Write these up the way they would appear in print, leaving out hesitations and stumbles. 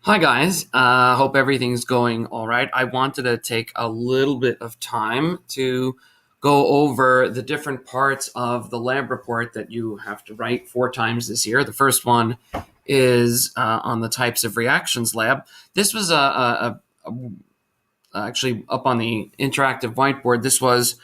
Hi, guys. Hope everything's going all right. I wanted to take a little bit of time to go over the different parts of the lab report that you have to write 4 times this year. The first one is on the types of reactions lab. This was actually up on the interactive whiteboard. This was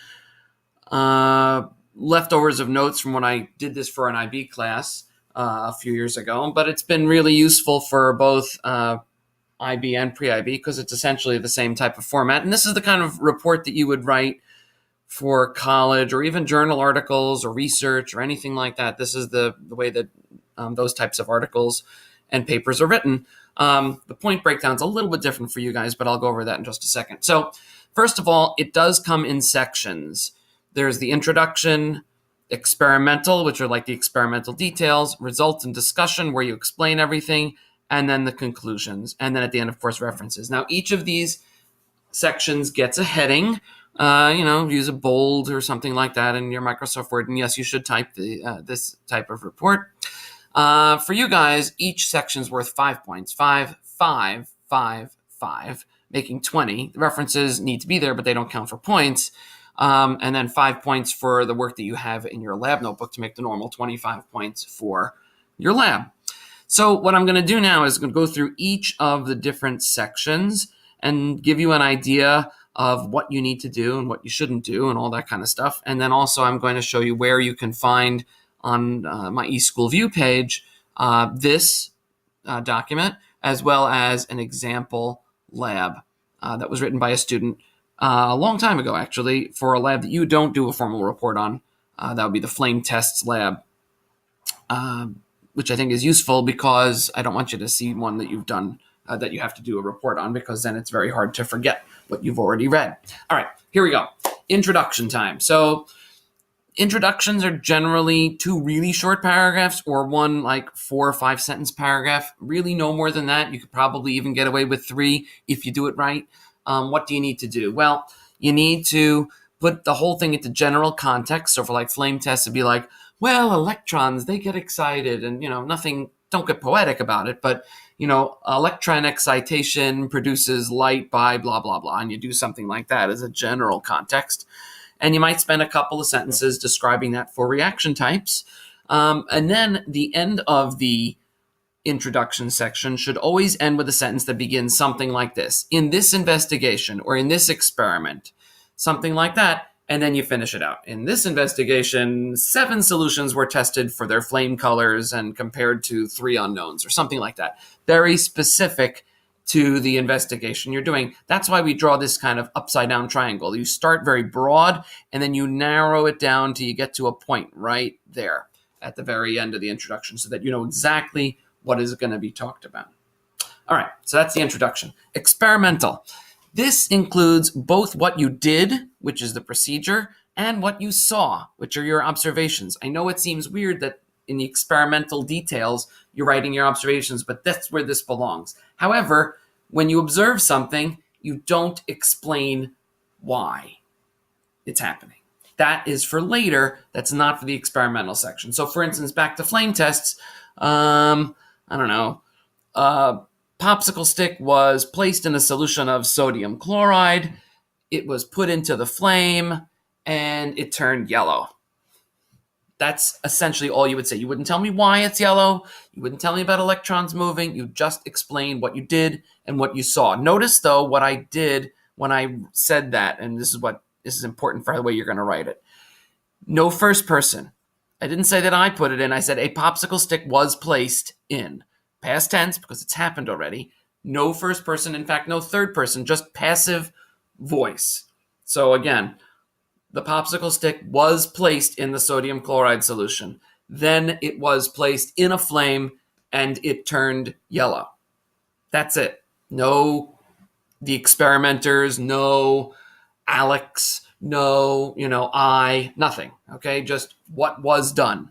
leftovers of notes from when I did this for an IB class a few years ago, but it's been really useful for both IB and pre-IB because it's essentially the same type of format. And this is the kind of report that you would write for college or even journal articles or research or anything like that. This is the way that those types of articles and papers are written. The point breakdown is a little bit different for you guys, but I'll go over that in just a second. So first of all, it does come in sections. There's the introduction, experimental, which are like the experimental details, results and discussion, where you explain everything, and then the conclusions. And then at the end, of course, references. Now, each of these sections gets a heading. Use a bold or something like that in your Microsoft Word. And yes, you should type this type of report. For you guys, each section's worth 5 points. 5, 5, 5, 5, making 20. The references need to be there, but they don't count for points. And then 5 points for the work that you have in your lab notebook to make the normal 25 points for your lab. So what I'm going to do now is going to go through each of the different sections and give you an idea of what you need to do and what you shouldn't do and all that kind of stuff. And then also I'm going to show you where you can find on my eSchoolView page this document, as well as an example lab that was written by a student a long time ago, actually, for a lab that you don't do a formal report on. That would be the flame tests lab, which I think is useful because I don't want you to see one that you've done that you have to do a report on, because then it's very hard to forget what you've already read. All right, here we go. Introduction time. So introductions are generally 2 really short paragraphs or one like 4 or 5 sentence paragraph. Really no more than that. You could probably even get away with 3 if you do it right. What do you need to do? Well, you need to put the whole thing into general context. So for like flame tests, it'd be like, well, electrons, they get excited and, nothing, don't get poetic about it, but, electron excitation produces light by blah, blah, blah. And you do something like that as a general context. And you might spend a couple of sentences describing that for reaction types. And then the end of the introduction section should always end with a sentence that begins something like this: in this investigation or in this experiment, something like that. And then you finish it out. In this investigation, 7 solutions were tested for their flame colors and compared to 3 unknowns or something like that. Very specific to the investigation you're doing. That's why we draw this kind of upside down triangle. You start very broad and then you narrow it down till you get to a point right there at the very end of the introduction so that you know exactly what is going to be talked about. All right, so that's the introduction. Experimental. This includes both what you did, which is the procedure, and what you saw, which are your observations. I know it seems weird that in the experimental details, you're writing your observations, but that's where this belongs. However, when you observe something, you don't explain why it's happening. That is for later. That's not for the experimental section. So for instance, back to flame tests, I don't know, popsicle stick was placed in a solution of sodium chloride. It was put into the flame and it turned yellow. That's essentially all you would say. You wouldn't tell me why it's yellow. You wouldn't tell me about electrons moving. You just explain what you did and what you saw. Notice, though, what I did when I said that, and this is important for the way you're going to write it. No first person. I didn't say that I put it in. I said a popsicle stick was placed in. Past tense, because it's happened already. No first person. In fact, no third person, just passive voice. So again, the popsicle stick was placed in the sodium chloride solution. Then it was placed in a flame and it turned yellow. That's it. No the experimenters, no Alex, no, I, nothing. Okay, just what was done.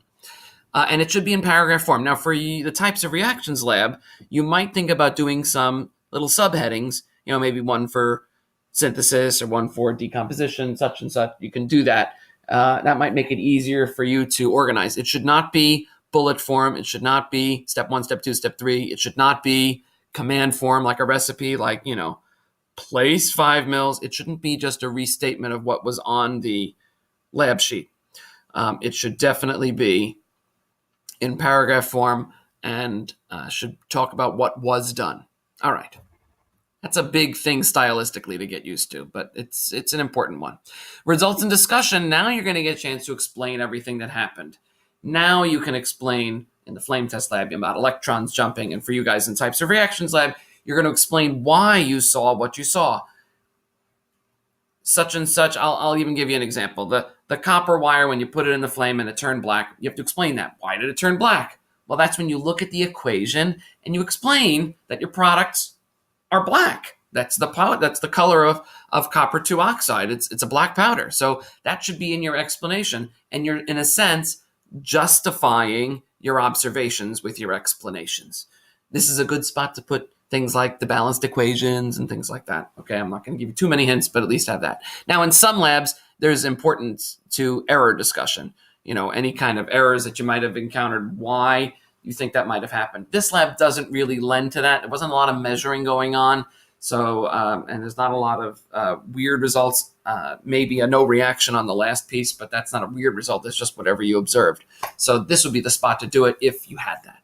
And it should be in paragraph form. Now, for the types of reactions lab, you might think about doing some little subheadings, maybe one for synthesis or one for decomposition, such and such. You can do that. That might make it easier for you to organize. It should not be bullet form. It should not be step 1, step 2, step 3. It should not be command form, like a recipe, like, place 5 mils. It shouldn't be just a restatement of what was on the lab sheet. It should definitely be in paragraph form and should talk about what was done. All right. That's a big thing stylistically to get used to, but it's an important one. Results in discussion. Now you're going to get a chance to explain everything that happened. Now you can explain in the flame test lab about electrons jumping, and for you guys in types of reactions lab, you're going to explain why you saw what you saw. Such and such, I'll even give you an example. The copper wire, when you put it in the flame and it turned black, you have to explain that. Why did it turn black? Well, that's when you look at the equation and you explain that your products are black. That's the color of copper 2 oxide. It's a black powder. So that should be in your explanation. And you're, in a sense, justifying your observations with your explanations. This is a good spot to put things like the balanced equations and things like that. Okay, I'm not going to give you too many hints, but at least have that. Now, in some labs, there's importance to error discussion. Any kind of errors that you might have encountered, why you think that might have happened. This lab doesn't really lend to that. There wasn't a lot of measuring going on. So, and there's not a lot of weird results. Maybe a no reaction on the last piece, but that's not a weird result. It's just whatever you observed. So this would be the spot to do it if you had that.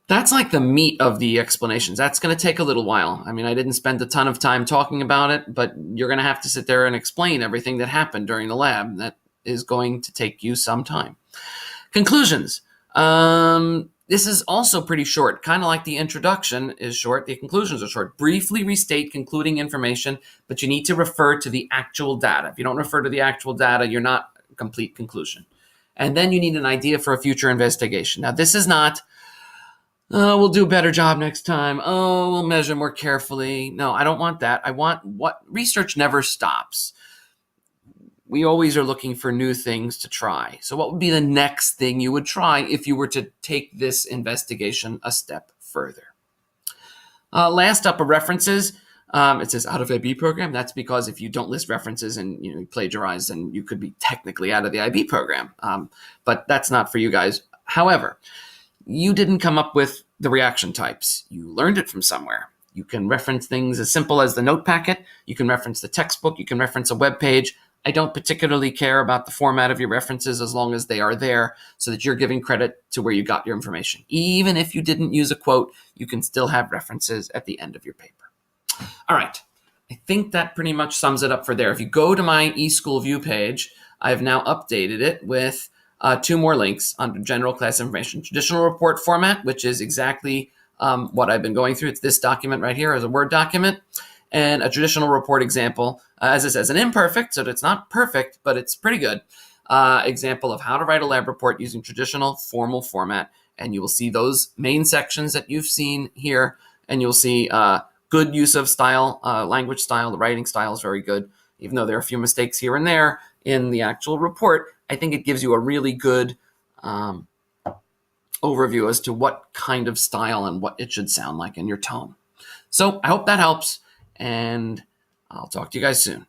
That's like the meat of the explanations. That's going to take a little while. I mean, I didn't spend a ton of time talking about it, but you're going to have to sit there and explain everything that happened during the lab. That is going to take you some time. Conclusions. This is also pretty short, kind of like the introduction is short. The conclusions are short. Briefly restate concluding information, but you need to refer to the actual data. If you don't refer to the actual data, you're not a complete conclusion. And then you need an idea for a future investigation. Now, this is not, we'll do a better job next time. We'll measure more carefully. No, I don't want that. I want what research never stops. We always are looking for new things to try. So what would be the next thing you would try if you were to take this investigation a step further? Last up are references. It says out of IB program. That's because if you don't list references and you plagiarize, then you could be technically out of the IB program. But that's not for you guys. However, you didn't come up with the reaction types. You learned it from somewhere. You can reference things as simple as the note packet. You can reference the textbook. You can reference a web page. I don't particularly care about the format of your references as long as they are there so that you're giving credit to where you got your information. Even if you didn't use a quote, you can still have references at the end of your paper. All right. I think that pretty much sums it up for there. If you go to my eSchoolView page, I've now updated it with 2 more links under general class information. Traditional report format, which is exactly what I've been going through. It's this document right here as a Word document. And a traditional report example, as it says, an imperfect, so it's not perfect, but it's pretty good, example of how to write a lab report using traditional formal format. And you will see those main sections that you've seen here, and you'll see good use of style, language style. The writing style is very good, even though there are a few mistakes here and there in the actual report. I think it gives you a really good overview as to what kind of style and what it should sound like in your tone. So I hope that helps. And I'll talk to you guys soon.